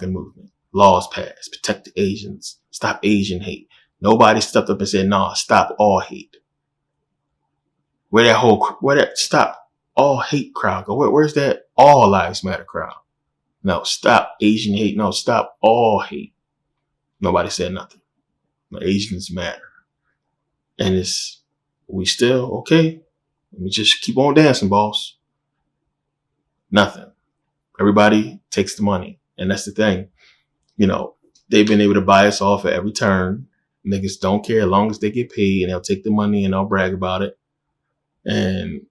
movement. Laws passed, protect the Asians, stop Asian hate. Nobody stepped up and said, nah, stop all hate. Where that stop all hate crowd go? Where's that all lives matter crowd? No, stop Asian hate. No, stop all hate. Nobody said nothing. No, Asians matter. And we still, okay, let me just keep on dancing, boss. Nothing. Everybody takes the money. And that's the thing. They've been able to buy us off at every turn. Niggas don't care as long as they get paid, and they'll take the money and they'll brag about it. And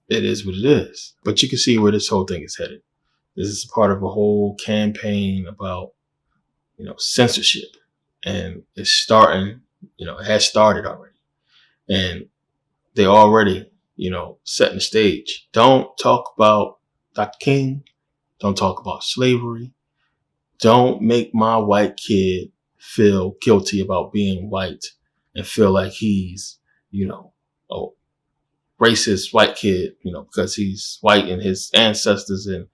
it is what it is. But you can see where this whole thing is headed. This is part of a whole campaign about, censorship. And it's starting, it has started already. And they already, setting the stage. Don't talk about Dr. King. Don't talk about slavery. Don't make my white kid feel guilty about being white and feel like he's, a racist white kid, because he's white and his ancestors and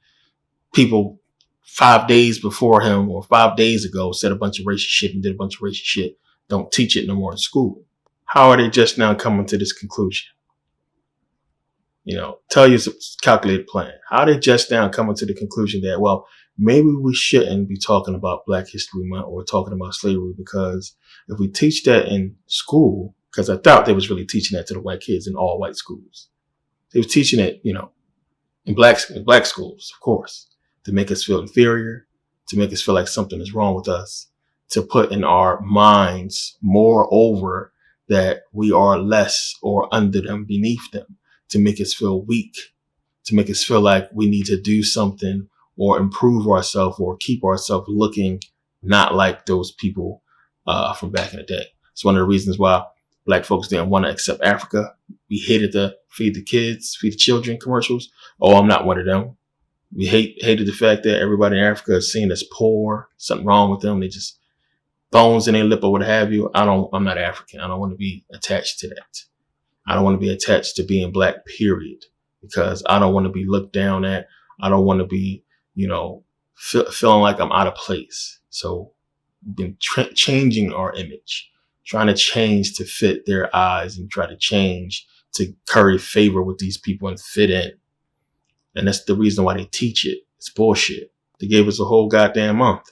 people 5 days before him or 5 days ago said a bunch of racist shit and did a bunch of racist shit. Don't teach it no more in school. How are they just now coming to this conclusion? Tell you it's a calculated plan. How are they just now coming to the conclusion that, well, maybe we shouldn't be talking about Black History Month or talking about slavery, because if we teach that in school, because I thought they was really teaching that to the white kids in all white schools. They was teaching it, in black schools, of course, to make us feel inferior, to make us feel like something is wrong with us, to put in our minds moreover that we are less or under them, beneath them, to make us feel weak, to make us feel like we need to do something or improve ourselves or keep ourselves looking not like those people from back in the day. It's one of the reasons why Black folks didn't want to accept Africa. We hated the feed the kids, feed the children commercials. Oh, I'm not one of them. We hated the fact that everybody in Africa is seen as poor, something wrong with them. They just bones in their lip or what have you. I'm not African. I don't want to be attached to that. I don't want to be attached to being Black, period, because I don't want to be looked down at. I don't want to be, feeling like I'm out of place. So we've been changing our image, trying to change to fit their eyes and try to change to curry favor with these people and fit in. And that's the reason why they teach it. It's bullshit. They gave us a whole goddamn month.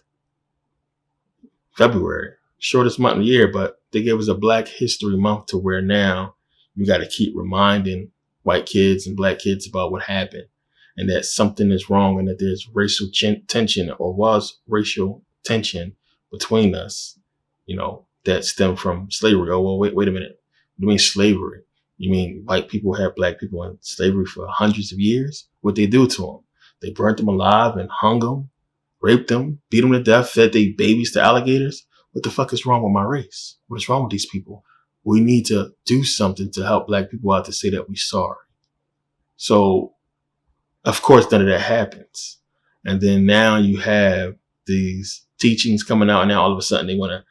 February, shortest month of the year, but they gave us a Black History Month to where now you got to keep reminding white kids and Black kids about what happened and that something is wrong and that there's racial tension or was racial tension between us, that stemmed from slavery. Oh, well, wait a minute. You mean slavery? You mean white people had Black people in slavery for hundreds of years? What'd they do to them? They burnt them alive and hung them, raped them, beat them to death, fed their babies to alligators. What the fuck is wrong with my race? What is wrong with these people? We need to do something to help Black people out to say that we're sorry. So, of course, none of that happens. And then now you have these teachings coming out, and now all of a sudden they want to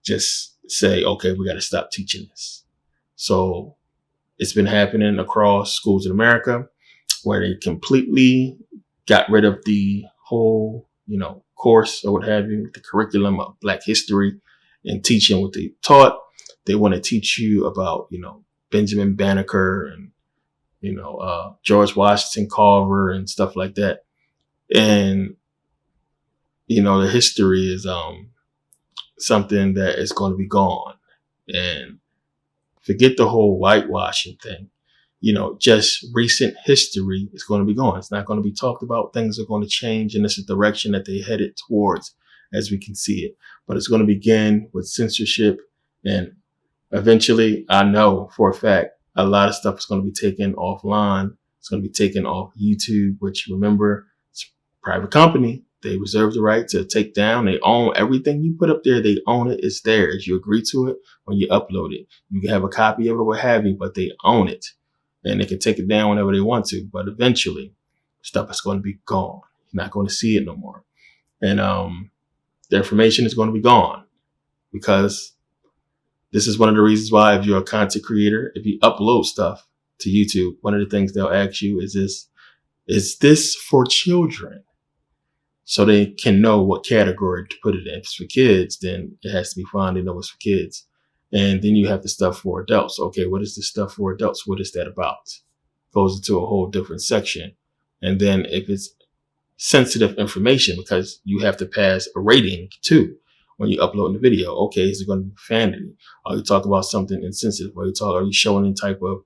just say, okay, we got to stop teaching this. So it's been happening across schools in America where they completely got rid of the whole, course or what have you, the curriculum of Black history and teaching what they taught. They want to teach you about, Benjamin Banneker and, George Washington Carver and stuff like that. And, the history is something that is going to be gone. And forget the whole whitewashing thing. Just recent history is going to be gone. It's not going to be talked about. Things are going to change, and this is the direction that they headed towards as we can see it. But it's going to begin with censorship, and eventually, I know for a fact, a lot of stuff is going to be taken offline. It's going to be taken off YouTube, which, remember, it's a private company. They reserve the right to take down. They own everything you put up there. They own it. It's theirs. You agree to it when you upload it. You can have a copy of it or what have you, but they own it. And they can take it down whenever they want to. But eventually, stuff is going to be gone. You're not going to see it no more. And the information is going to be gone, because this is one of the reasons why, if you're a content creator, if you upload stuff to YouTube, one of the things they'll ask you is this for children? so they can know what category to put it in. If it's for kids, then it has to be fine. They know it's for kids. And then you have the stuff for adults. Okay, what is the stuff for adults? What is that about? Goes into a whole different section. And then if it's sensitive information, because you have to pass a rating too when you upload the video. Okay, is it going to be profanity? Are you talking about something insensitive? Are you showing any type of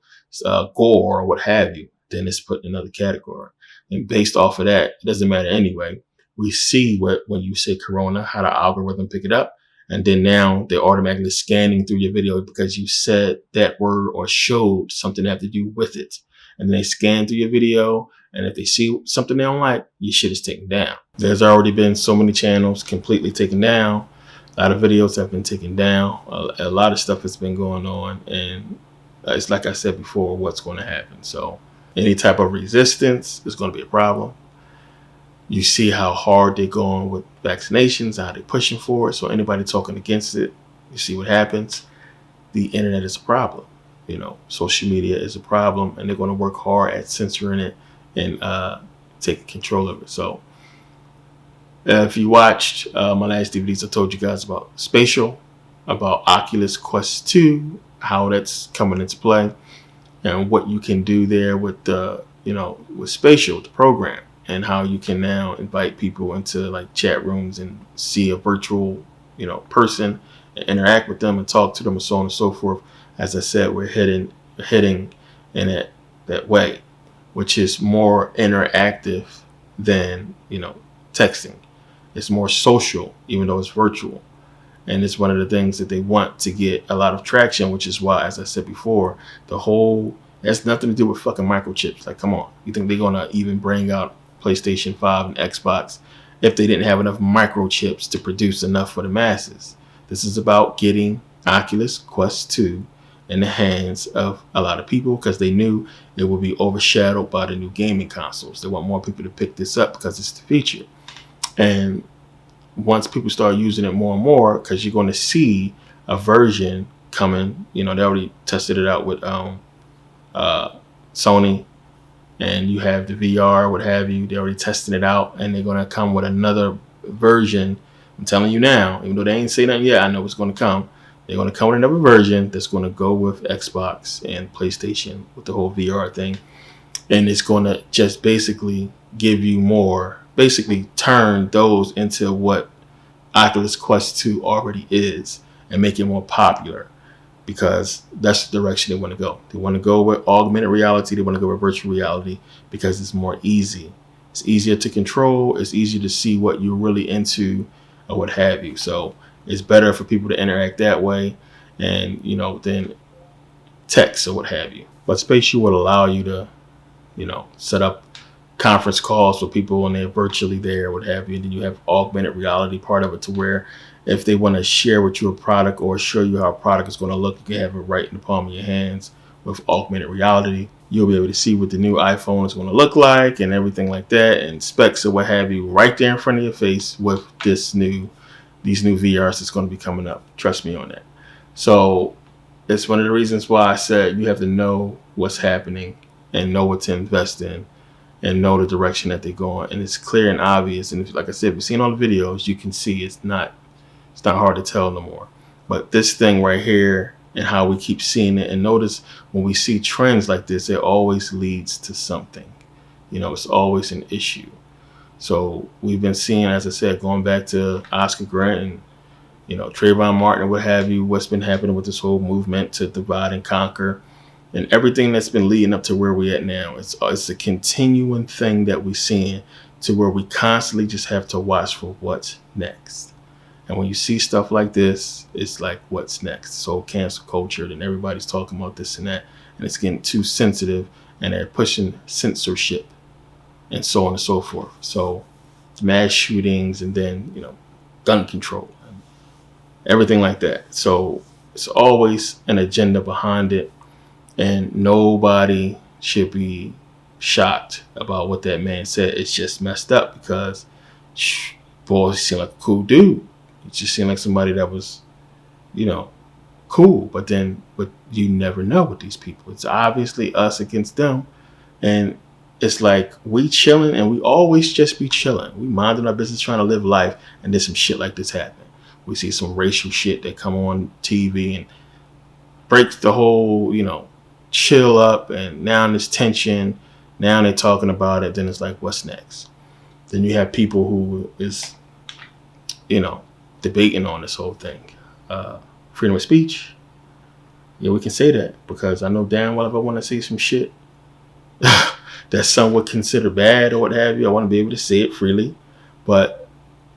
gore or what have you? Then it's put in another category. And based off of that, it doesn't matter anyway. We see when you say corona, how the algorithm pick it up. And then now they're automatically scanning through your video because you said that word or showed something that have to do with it. And then they scan through your video. And if they see something they don't like, your shit is taken down. There's already been so many channels completely taken down. A lot of videos have been taken down. A lot of stuff has been going on. And it's like I said before, what's going to happen. So any type of resistance is going to be a problem. You see how hard they're going with vaccinations, how they're pushing for it. So anybody talking against it, you see what happens. The internet is a problem. Social media is a problem, and they're going to work hard at censoring it and taking control of it. So if you watched my last DVDs, I told you guys about spatial, about Oculus Quest 2, how that's coming into play, and what you can do there with the, with spatial, the program, and how you can now invite people into like chat rooms and see a virtual, person and interact with them and talk to them and so on and so forth. As I said, we're heading in that way, which is more interactive than, texting. It's more social, even though it's virtual. And it's one of the things that they want to get a lot of traction, which is why, as I said before, it has nothing to do with fucking microchips. Like, come on. You think they're going to even bring out PlayStation 5 and Xbox if they didn't have enough microchips to produce enough for the masses? This is about getting Oculus Quest 2 in the hands of a lot of people because they knew it would be overshadowed by the new gaming consoles. They want more people to pick this up because it's the feature. And once people start using it more and more, because you're going to see a version coming, they already tested it out with Sony, and you have the VR, what have you. They're already testing it out, and they're going to come with another version. I'm telling you now, even though they ain't say nothing yet, I know it's going to come. They're going to come with another version that's going to go with Xbox and PlayStation with the whole VR thing. And it's going to just basically give you more, basically turn those into what Oculus Quest 2 already is and make it more popular, because that's the direction they want to go. They want to go with augmented reality. They want to go with virtual reality because it's more easy. It's easier to control. It's easier to see what you're really into or what have you. So it's better for people to interact that way and, than text or what have you. But Spatial would allow you to, set up conference calls with people when they're virtually there, what have you. And then you have augmented reality part of it to where if they want to share with you a product or show you how a product is going to look, you can have it right in the palm of your hands with augmented reality. You'll be able to see what the new iPhone is going to look like and everything like that, and specs or what have you right there in front of your face with these new VRs that's going to be coming up. Trust me on that. So it's one of the reasons why I said you have to know what's happening and know what to invest in and know the direction that they're going. And it's clear and obvious. And like I said, if you've seen all the videos, you can see it's not hard to tell no more. But this thing right here and how we keep seeing it, and notice when we see trends like this, it always leads to something. It's always an issue. So we've been seeing, as I said, going back to Oscar Grant and, Trayvon Martin and what have you, what's been happening with this whole movement to divide and conquer and everything that's been leading up to where we're at now. It's a continuing thing that we're seeing to where we constantly just have to watch for what's next. And when you see stuff like this, it's like, what's next? So cancel culture, and everybody's talking about this and that, and it's getting too sensitive, and they're pushing censorship and so on and so forth. So mass shootings and then, gun control and everything like that. So it's always an agenda behind it, and nobody should be shocked about what that man said. It's just messed up because, boy, he seemed like a cool dude. He just seemed like somebody that was, cool. But you never know with these people. It's obviously us against them. And it's like we chilling and we always just be chilling. We minding our business, trying to live life, and then some shit like this happen. We see some racial shit that come on TV and breaks the whole, chill up, and now there's tension. Now they're talking about it. Then it's like, what's next? Then you have people who is, debating on this whole thing. Freedom of speech. Yeah, we can say that because I know damn well if I want to say some shit that some would consider bad or what have you, I want to be able to say it freely. But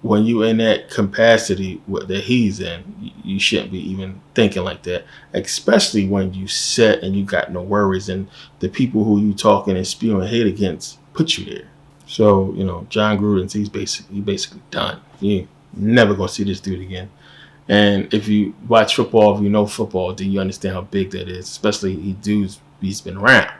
when you in that capacity that he's in, you shouldn't be even thinking like that, especially when you set and you got no worries and the people who you talking and spewing hate against put you there. So, John Gruden's, he's basically done. You never going to see this dude again. And if you watch football, if you know football, then you understand how big that is, especially he's been around.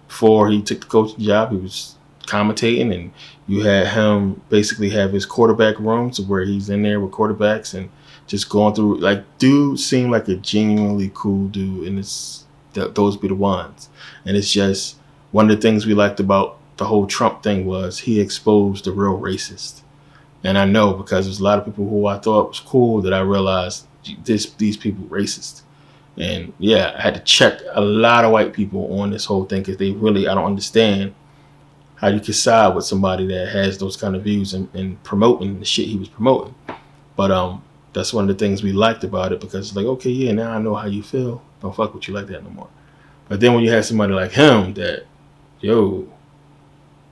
Before he took the coaching job, he was commentating, and you had him basically have his quarterback room to where he's in there with quarterbacks and just going through. Like, dude seemed like a genuinely cool dude, and those be the ones. And it's just one of the things we liked about the whole Trump thing was he exposed the real racist. And I know because there's a lot of people who I thought was cool that I realized these people racist. And yeah, I had to check a lot of white people on this whole thing because I don't understand how you can side with somebody that has those kind of views and promoting the shit he was promoting. But that's one of the things we liked about it because it's like, okay, yeah, now I know how you feel. Don't fuck with you like that no more. But then when you have somebody like him that,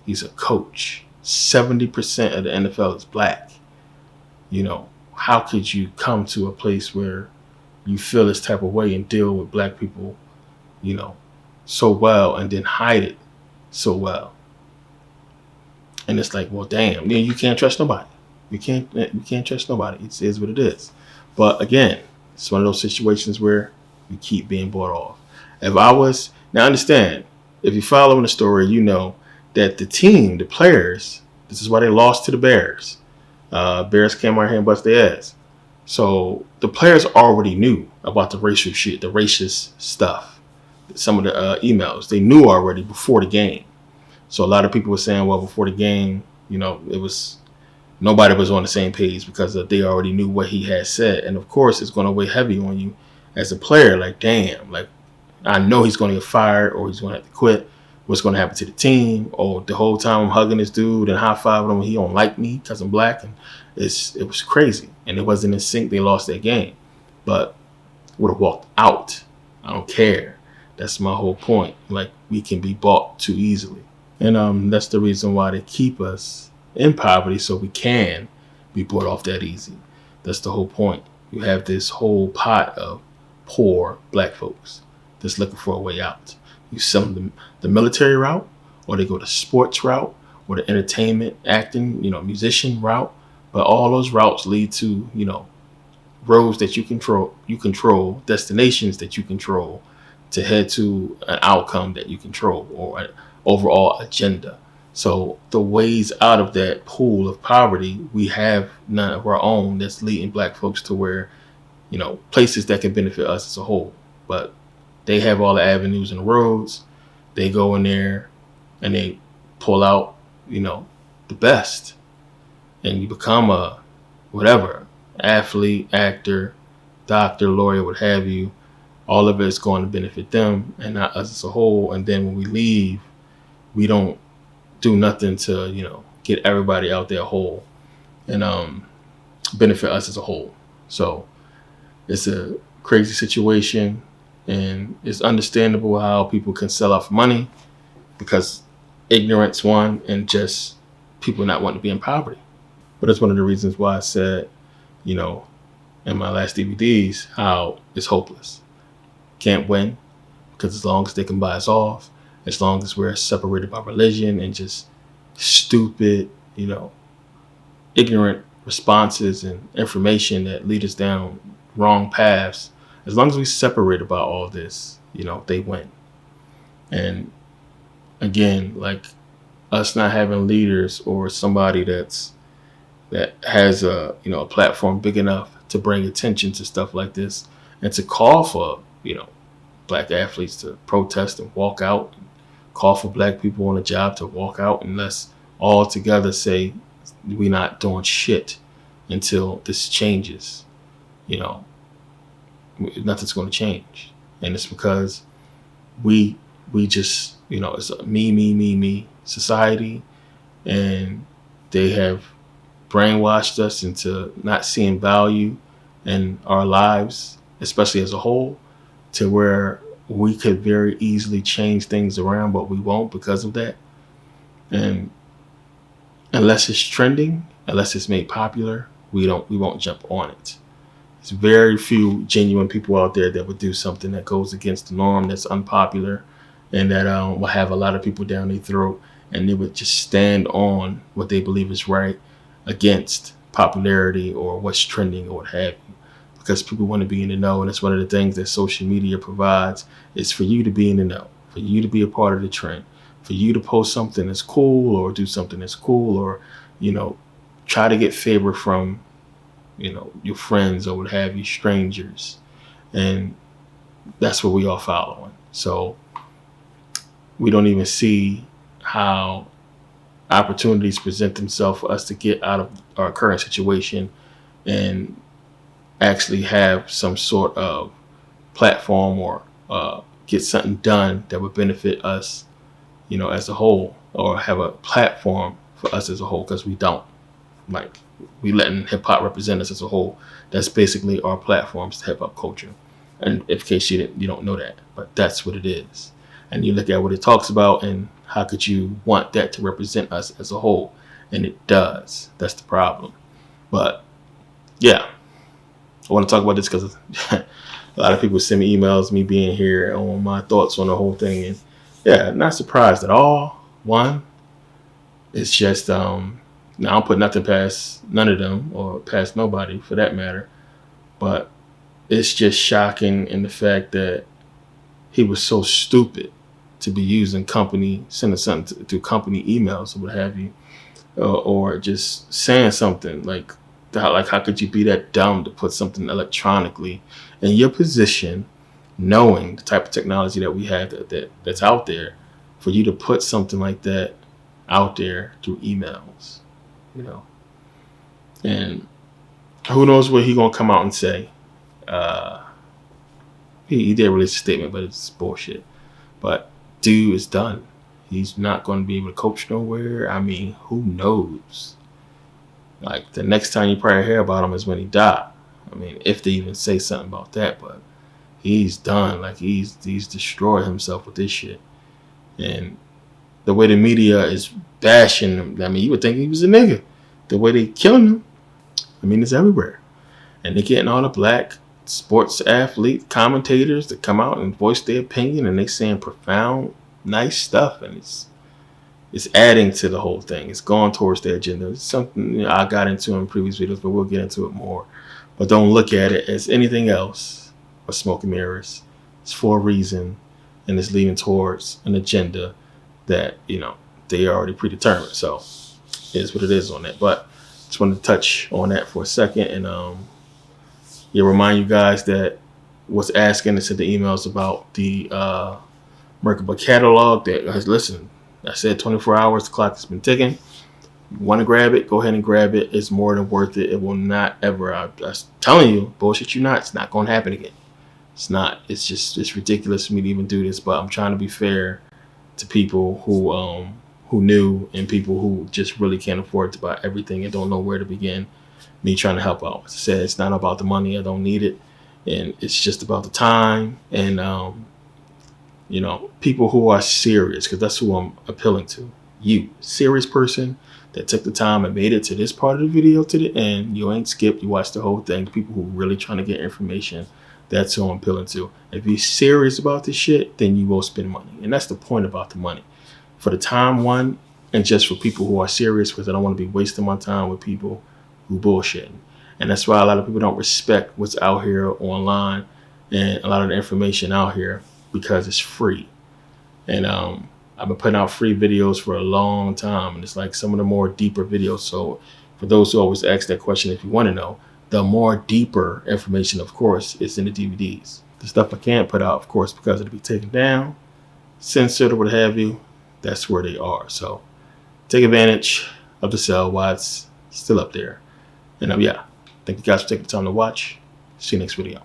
he's a coach. 70% of the NFL is black. How could you come to a place where you feel this type of way and deal with black people, so well and then hide it so well? And it's like, well, damn, you can't trust nobody. You can't trust nobody. It is what it is. But again, it's one of those situations where you keep being bought off. Now understand, if you're following the story, you know that the team, the players, this is why they lost to the Bears. Bears came out here and bust their ass. So the players already knew about the racial shit, the racist stuff. Some of the emails, they knew already before the game. So a lot of people were saying, well, before the game, nobody was on the same page because they already knew what he had said. And of course, it's going to weigh heavy on you as a player. Like, damn, like I know he's going to get fired or he's going to have to quit. What's going to happen to the team? Or the whole time I'm hugging this dude and high-fiving him, he don't like me because I'm black. And it was crazy. And it wasn't in sync. They lost that game. But would have walked out. I don't care. That's my whole point. Like, we can be bought too easily. And that's the reason why they keep us in poverty, so we can be bought off that easy. That's the whole point. You have this whole pot of poor black folks that's looking for a way out. You send them the military route, or they go the sports route, or the entertainment, acting, musician route. But all those routes lead to, roads that you control, destinations that you control to head to an outcome that you control or an overall agenda. So the ways out of that pool of poverty, we have none of our own that's leading black folks to where, places that can benefit us as a whole. But they have all the avenues and roads. They go in there and they pull out, the best. And you become a whatever, athlete, actor, doctor, lawyer, what have you. All of it is going to benefit them and not us as a whole. And then when we leave, we don't do nothing to, get everybody out there whole and benefit us as a whole. So it's a crazy situation, and it's understandable how people can sell off money because ignorance, one, and just people not wanting to be in poverty. But that's one of the reasons why I said, in my last DVDs, how it's hopeless. Can't win because as long as they can buy us off, as long as we're separated by religion and just stupid, ignorant responses and information that lead us down wrong paths, as long as we separate about all this, they win. And again, like us not having leaders or somebody that has a platform big enough to bring attention to stuff like this and to call for black athletes to protest and walk out, call for black people on the job to walk out and let's all together say we're not doing shit until this changes. You know, nothing's going to change. And it's because we just, you know, it's a me society, and they have brainwashed us into not seeing value in our lives, especially as a whole, to where we could very easily change things around, but we won't because of that. And unless it's trending, unless it's made popular, we won't jump on it. There's very few genuine people out there that would do something that goes against the norm, that's unpopular, and that will have a lot of people down their throat, and they would just stand on what they believe is right against popularity or what's trending or what have you. Because people want to be in the know, and it's one of the things that social media provides, is for you to be in the know, for you to be a part of the trend, for you to post something that's cool or do something that's cool, or, you know, try to get favor from, you know, your friends or what have you, strangers. And that's what we are following. So we don't even see how opportunities present themselves for us to get out of our current situation and actually have some sort of platform or get something done that would benefit us, you know, as a whole, or have a platform for us as a whole, because we don't. Like, we letting hip hop represent us as a whole. That's basically our platforms to hip hop culture. And in case you don't know that, but that's what it is. And you look at what it talks about, and how could you want that to represent us as a whole? And it does. That's the problem. But yeah, I want to talk about this because a lot of people send me emails, me being here, on my thoughts on the whole thing. And yeah, not surprised at all. One, it's just, now I don't put nothing past none of them, or past nobody for that matter. But it's just shocking in the fact that he was so stupid to be using sending something through company emails or what have you, or just saying something like how could you be that dumb to put something electronically in your position, knowing the type of technology that we have that's out there, for you to put something like that out there through emails, you know. And who knows what he gonna come out and say. He did release a statement, but it's bullshit. But dude is done. He's not going to be able to coach nowhere. I mean, who knows? Like, the next time you probably hear about him is when he died. I mean, if they even say something about that, but he's done. Like, he's destroyed himself with this shit. And the way the media is bashing him, I mean, you would think he was a nigga. The way they killing him, I mean, it's everywhere. And they're getting all the black sports athlete commentators to come out and voice their opinion, and they saying profound, nice stuff, and it's adding to the whole thing. It's going towards their agenda. It's something, you know, I got into in previous videos, but we'll get into it more. But don't look at it as anything else but smoke and mirrors. It's for a reason, and it's leading towards an agenda that, you know, they already predetermined. So it is what it is on that. But just wanted to touch on that for a second, and remind you guys that was asking and sent the emails about the Merkabah catalog. That, guys, listen, I said 24 hours, the clock has been ticking. You want to grab it, go ahead and grab it. It's more than worth it. It will not ever, I'm telling you, bullshit you not, it's not going to happen again. It's not. It's just, it's ridiculous for me to even do this, but I'm trying to be fair to people who knew, and people who just really can't afford to buy everything and don't know where to begin. Me trying to help out. As I said, it's not about the money. I don't need it. And it's just about the time. And, you know, people who are serious, because that's who I'm appealing to. You, serious person that took the time and made it to this part of the video to the end. You ain't skipped. You watched the whole thing. People who really trying to get information. That's who I'm appealing to. If you're serious about this shit, then you will spend money. And that's the point about the money. For the time, one, and just for people who are serious, because I don't want to be wasting my time with people who bullshitting. And that's why a lot of people don't respect what's out here online and a lot of the information out here, because it's free. And I've been putting out free videos for a long time, and it's like some of the more deeper videos. So for those who always ask that question, if you want to know, the more deeper information, of course, is in the DVDs. The stuff I can't put out, of course, because it'll be taken down, censored, or what have you, that's where they are. So take advantage of the sale while it's still up there. And yeah, thank you guys for taking the time to watch. See you next video.